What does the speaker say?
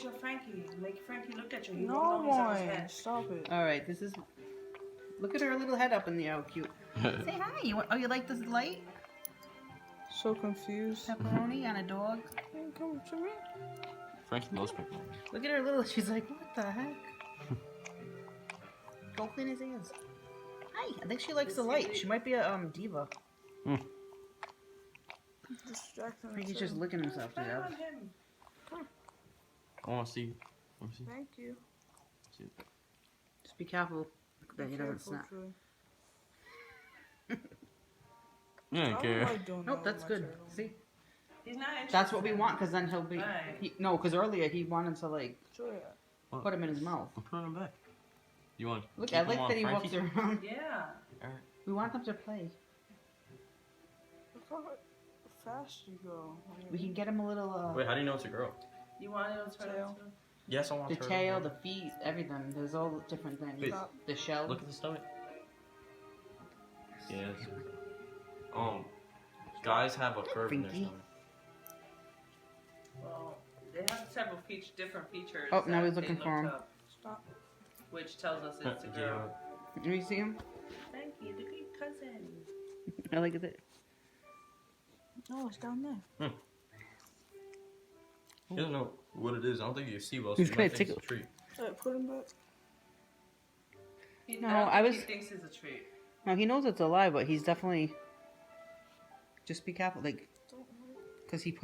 picture of Frankie. Make Frankie look at you. He No won't know he's on his one. head. Stop it. All right, this is. Look at her little head up in the air, how cute. Say hi. You like this light? So confused. Pepperoni on a dog. Hey, come to me. Frankie loves pepperoni. Look at her little. She's like, what the heck? Go clean his ears. Hi. I think she likes the light. She might be a diva. Distracting. Frankie's just licking himself to Spit death. on him. I want to see. Let me see. Thank you. See. Just be careful that he doesn't Careful, snap. Trey. You don't Why care. am I doing Nope, that that's with my good. turtle? See, He's not interested. that's what we want, because then he'll be. Right. No, because earlier he wanted to like Joya. put him in his mouth. I'm putting him back. You want? Look, keep I him like on that he walks Frankie? around. Yeah. Alright. We want them to play. Look how fast you go. We can get him a little. Wait, how do you know it's a girl? You want it on turtle Tail. too? Yes, I want The turtle. tail, the feet, everything. There's all different things. Wait. The shell. Look at the stomach. Yes. Guys have a curve in their Frankie. stomach. Well, they have several different features. Oh, now that he's they looking looked for him. up, Stop. which tells us it's a girl. Can you see him? Frankie, look at your cousin. I like it. No, it's down there. He doesn't know what it is. I don't think you can see well, so He's you gonna might think it's a tickle. treat. Alright, put him back. No, I I don't was- think he thinks it's a treat. No, he knows it's alive, but he's definitely. Just be careful, like, Don't worry. because he